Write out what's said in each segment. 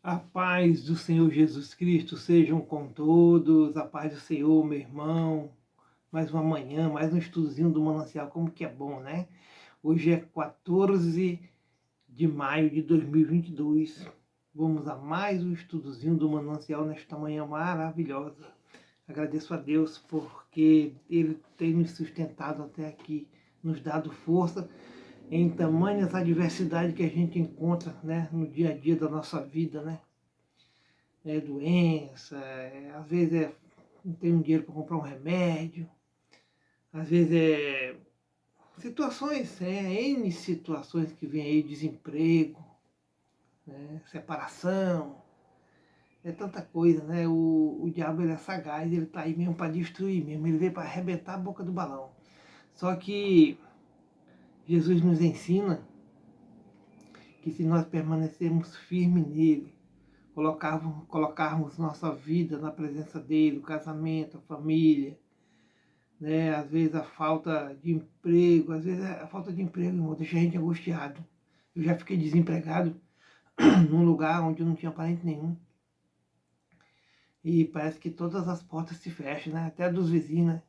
A paz do Senhor Jesus Cristo sejam com todos, a paz do Senhor, meu irmão. Mais uma manhã, mais um estudozinho do Manancial, como que é bom, né? Hoje é 14 de maio de 2022. Vamos a mais um estudozinho do Manancial nesta manhã maravilhosa. Agradeço a Deus porque Ele tem nos sustentado até aqui, nos dado força em tamanhas adversidades que a gente encontra, né, no dia a dia da nossa vida, né? Doença, às vezes não tem um dinheiro para comprar um remédio, às vezes situações, N situações que vem aí, desemprego, né, separação, é tanta coisa, né? O diabo ele é sagaz, ele está aí mesmo para destruir mesmo, ele veio para arrebentar a boca do balão. Só que Jesus nos ensina que se nós permanecermos firmes nele, colocarmos nossa vida na presença dele, o casamento, a família, né? Às vezes a falta de emprego, às vezes a falta de emprego, irmão, deixa a gente angustiado. Eu já fiquei desempregado num lugar onde eu não tinha parente nenhum. E parece que todas as portas se fecham, né? Até dos vizinhos, né?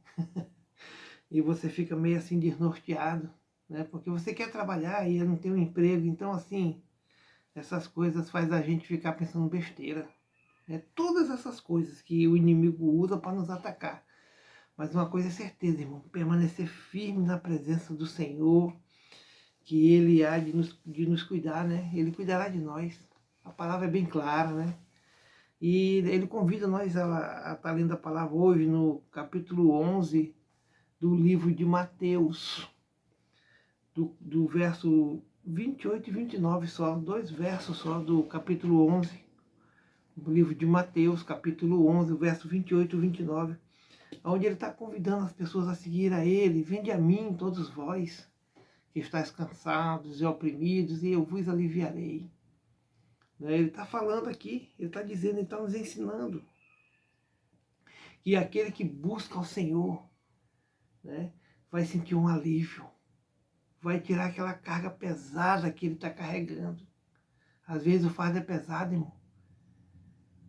E você fica meio assim desnorteado, né? Porque você quer trabalhar e não tem um emprego. Então, assim, essas coisas faz a gente ficar pensando besteira. Né? Todas essas coisas que o inimigo usa para nos atacar. Mas uma coisa é certeza, irmão, permanecer firme na presença do Senhor, que Ele há de nos cuidar, né? Ele cuidará de nós. A palavra é bem clara, né? E Ele convida nós a estar lendo a palavra hoje no capítulo 11 do livro de Mateus, do verso 28 e 29 só, 2 versos só do capítulo 11, do livro de Mateus, capítulo 11, verso 28 e 29, onde ele está convidando as pessoas a seguir a ele. Vinde a mim, todos vós, que estáis cansados e oprimidos, e eu vos aliviarei. Ele está falando aqui, ele está dizendo, ele está nos ensinando que aquele que busca o Senhor, né, vai sentir um alívio, vai tirar aquela carga pesada que ele está carregando. Às vezes o fardo é pesado, irmão.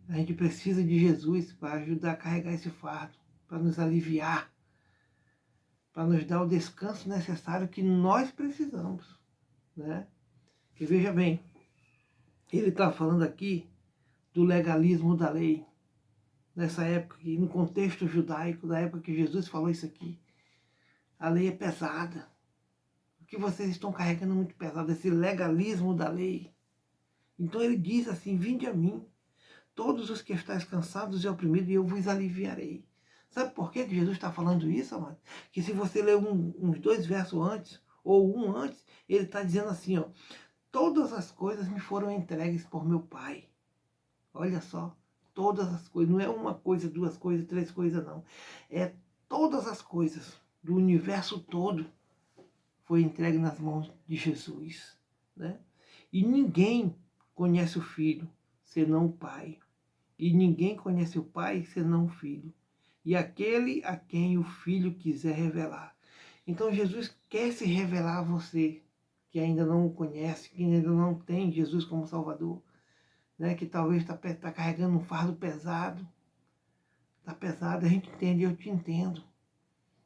A gente precisa de Jesus para ajudar a carregar esse fardo, para nos aliviar, para nos dar o descanso necessário que nós precisamos, né? E veja bem, ele está falando aqui do legalismo da lei, nessa época, no contexto judaico, da época que Jesus falou isso aqui. A lei é pesada. O que vocês estão carregando é muito pesado, esse legalismo da lei. Então ele diz assim, vinde a mim, todos os que estáis cansados e oprimidos, e eu vos aliviarei. Sabe por que Jesus está falando isso, amado? Que se você ler uns 2 versos antes, ou um antes, ele está dizendo assim, ó, todas as coisas me foram entregues por meu Pai. Olha só, todas as coisas, não é uma coisa, 2 coisas, 3 coisas, não. É todas as coisas do universo todo foi entregue nas mãos de Jesus, né? E ninguém conhece o Filho senão o Pai. E ninguém conhece o Pai senão o Filho. E aquele a quem o Filho quiser revelar. Então Jesus quer se revelar a você, que ainda não o conhece, que ainda não tem Jesus como Salvador, né? Que talvez está carregando um fardo pesado. Está pesado, a gente entende, eu te entendo.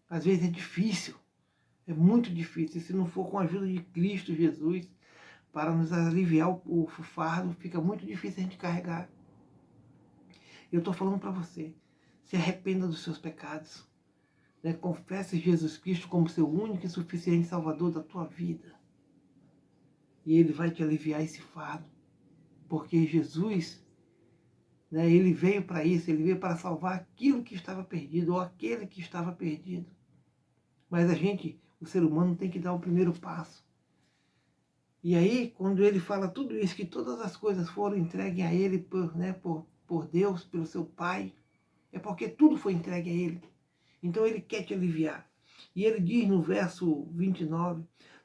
Às vezes é difícil, é muito difícil. Se não for com a ajuda de Cristo Jesus, para nos aliviar o fardo, fica muito difícil a gente carregar. Eu estou falando para você, se arrependa dos seus pecados, né? Confesse Jesus Cristo como seu único e suficiente Salvador da tua vida. E Ele vai te aliviar esse fardo, porque Jesus, né, Ele veio para isso, Ele veio para salvar aquilo que estava perdido, ou aquele que estava perdido. Mas a gente, o ser humano, tem que dar o primeiro passo. E aí, quando ele fala tudo isso, que todas as coisas foram entregues a ele por Deus, pelo seu Pai, é porque tudo foi entregue a ele. Então ele quer te aliviar. E ele diz no verso 29,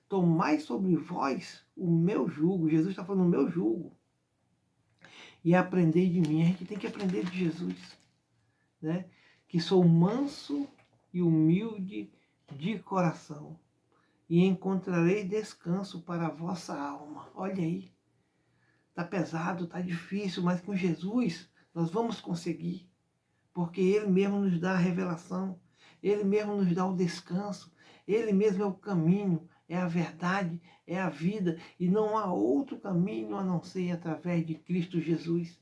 tomai sobre vós o meu jugo. Jesus está falando o meu jugo. E aprendei de mim. A gente tem que aprender de Jesus, né? Que sou manso e humilde de coração, e encontrarei descanso para a vossa alma. Olha aí. está pesado, está difícil, mas com Jesus nós vamos conseguir, porque Ele mesmo nos dá a revelação, Ele mesmo nos dá o descanso, Ele mesmo é o caminho, é a verdade, é a vida, e não há outro caminho a não ser através de Cristo Jesus.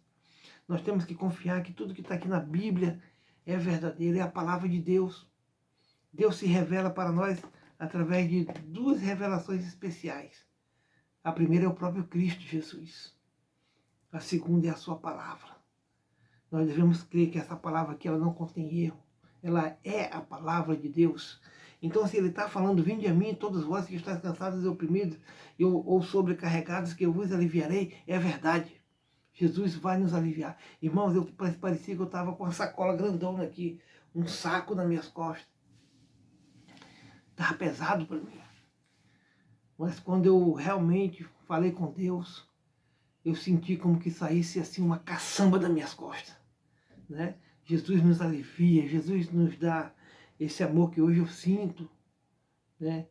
Nós temos que confiar que tudo que está aqui na Bíblia é verdadeiro, é a palavra de Deus. Deus se revela para nós através de duas revelações especiais. A primeira é o próprio Cristo Jesus. A segunda é a sua palavra. Nós devemos crer que essa palavra aqui ela não contém erro. Ela é a palavra de Deus. Então, se Ele está falando, vinde a mim, todos vós que estáis cansados e oprimidos, ou sobrecarregados, que eu vos aliviarei, é verdade. Jesus vai nos aliviar. Irmãos, parecia que eu estava com uma sacola grandona aqui, um saco nas minhas costas. Estava pesado para mim. Mas quando eu realmente falei com Deus, eu senti como que saísse assim uma caçamba das minhas costas. Né? Jesus nos alivia, Jesus nos dá esse amor que hoje eu sinto. Né?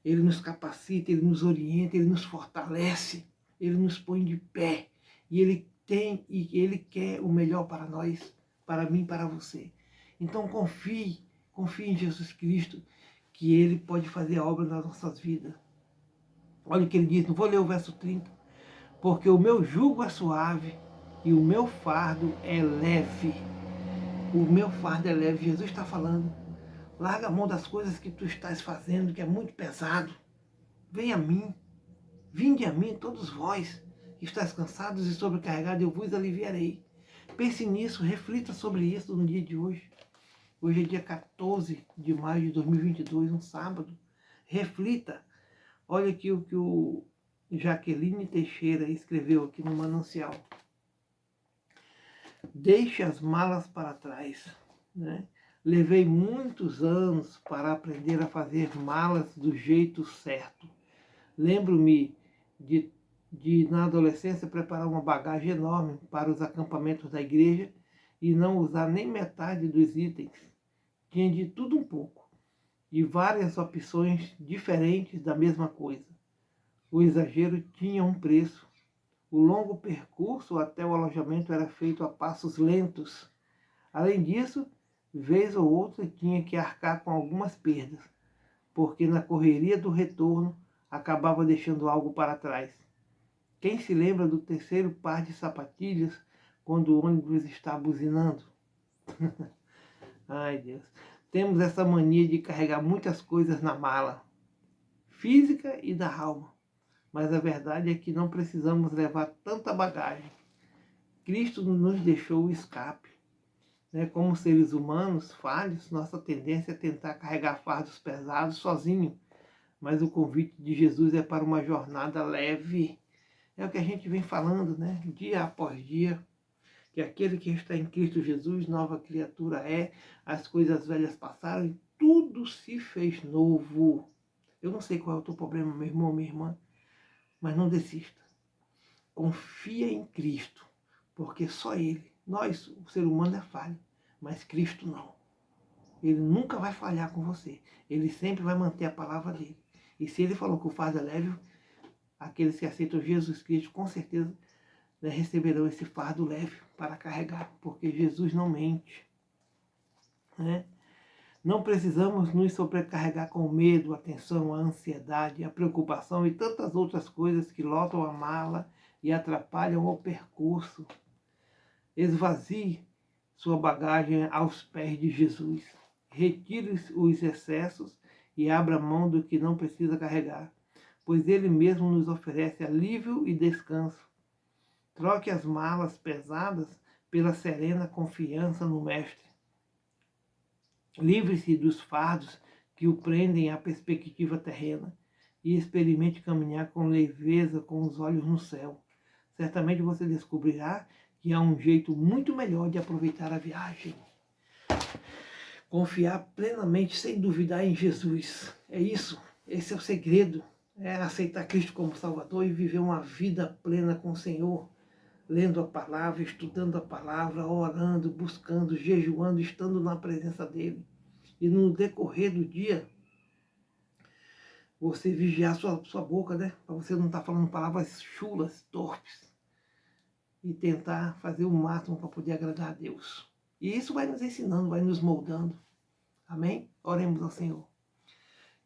Ele nos capacita, Ele nos orienta, Ele nos fortalece, Ele nos põe de pé. E Ele tem e Ele quer o melhor para nós, para mim, para você. Então confie em Jesus Cristo, que Ele pode fazer a obra nas nossas vidas. Olha o que Ele diz, não vou ler o verso 30. Porque o meu jugo é suave e o meu fardo é leve. O meu fardo é leve. Jesus está falando. Larga a mão das coisas que tu estás fazendo, que é muito pesado. Venha a mim. Vinde a mim, todos vós que estáis cansados e sobrecarregados, eu vos aliviarei. Pense nisso, reflita sobre isso no dia de hoje. Hoje é dia 14 de maio de 2022, um sábado. Reflita. Olha aqui o que o Jaqueline Teixeira escreveu aqui no Manancial. Deixe as malas para trás. Né? Levei muitos anos para aprender a fazer malas do jeito certo. Lembro-me de, na adolescência, preparar uma bagagem enorme para os acampamentos da igreja e não usar nem metade dos itens. Tinha de tudo um pouco e várias opções diferentes da mesma coisa. O exagero tinha um preço. O longo percurso até o alojamento era feito a passos lentos. Além disso, vez ou outra tinha que arcar com algumas perdas, porque na correria do retorno acabava deixando algo para trás. Quem se lembra do terceiro par de sapatilhas quando o ônibus está buzinando? Ai, Deus. Temos essa mania de carregar muitas coisas na mala, física e da alma. Mas a verdade é que não precisamos levar tanta bagagem. Cristo nos deixou o escape. Como seres humanos falhos, nossa tendência é tentar carregar fardos pesados sozinho. Mas o convite de Jesus é para uma jornada leve. É o que a gente vem falando, né? Dia após dia. Que aquele que está em Cristo Jesus, nova criatura é. As coisas velhas passaram e tudo se fez novo. Eu não sei qual é o teu problema, meu irmão, minha irmã. Mas não desista. Confia em Cristo, porque só Ele, nós, o ser humano é falho, mas Cristo não. Ele nunca vai falhar com você. Ele sempre vai manter a palavra dele. E se Ele falou que o fardo é leve, aqueles que aceitam Jesus Cristo, com certeza, receberão esse fardo leve para carregar, porque Jesus não mente. Né? Não precisamos nos sobrecarregar com o medo, a tensão, a ansiedade, a preocupação e tantas outras coisas que lotam a mala e atrapalham o percurso. Esvazie sua bagagem aos pés de Jesus. Retire os excessos e abra mão do que não precisa carregar, pois Ele mesmo nos oferece alívio e descanso. Troque as malas pesadas pela serena confiança no Mestre. Livre-se dos fardos que o prendem à perspectiva terrena e experimente caminhar com leveza com os olhos no céu. Certamente você descobrirá que há um jeito muito melhor de aproveitar a viagem. Confiar plenamente, sem duvidar em Jesus. É isso, esse é o segredo. É aceitar Cristo como Salvador e viver uma vida plena com o Senhor. Lendo a palavra, estudando a palavra, orando, buscando, jejuando, estando na presença dele. E no decorrer do dia, você vigiar sua boca, né? Para você não estar falando palavras chulas, torpes. e tentar fazer o máximo para poder agradar a Deus. E isso vai nos ensinando, vai nos moldando. Amém? Oremos ao Senhor.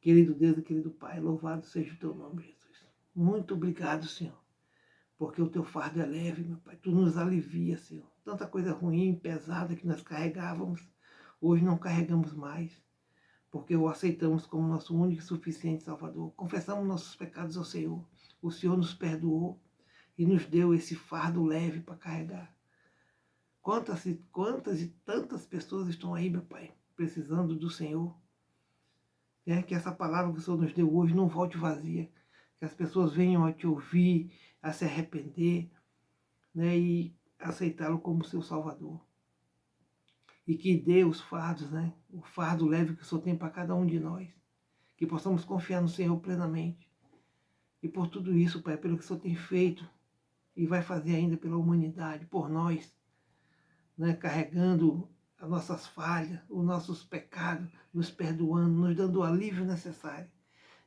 Querido Deus e querido Pai, louvado seja o teu nome, Jesus. Muito obrigado, Senhor, porque o teu fardo é leve, meu Pai. Tu nos alivia, Senhor. Tanta coisa ruim, pesada que nós carregávamos, hoje não carregamos mais, porque o aceitamos como nosso único e suficiente Salvador. Confessamos nossos pecados ao Senhor. O Senhor nos perdoou e nos deu esse fardo leve para carregar. Quantas e tantas pessoas estão aí, meu Pai, precisando do Senhor. Que essa palavra que o Senhor nos deu hoje não volte vazia. Que as pessoas venham a te ouvir, a se arrepender, né, e aceitá-lo como seu Salvador. E que dê os fardos, né, o fardo leve que o Senhor tem para cada um de nós. Que possamos confiar no Senhor plenamente. E por tudo isso, Pai, pelo que o Senhor tem feito e vai fazer ainda pela humanidade, por nós, né, carregando as nossas falhas, os nossos pecados, nos perdoando, nos dando o alívio necessário.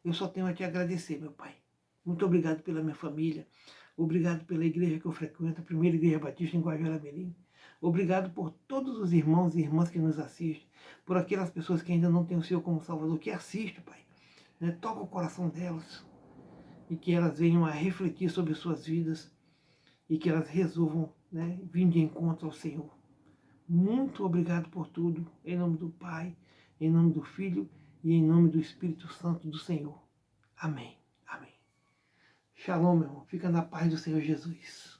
Eu só tenho a te agradecer, meu Pai. Muito obrigado pela minha família, obrigado pela igreja que eu frequento, a Primeira Igreja Batista em Guajará-Mirim. Obrigado por todos os irmãos e irmãs que nos assistem, por aquelas pessoas que ainda não têm o Senhor como Salvador, que assistem, Pai. Né, toca o coração delas e que elas venham a refletir sobre suas vidas e que elas resolvam, né, vir de encontro ao Senhor. Muito obrigado por tudo, em nome do Pai, em nome do Filho e em nome do Espírito Santo do Senhor. Amém. Amém. Shalom, meu irmão. Fica na paz do Senhor Jesus.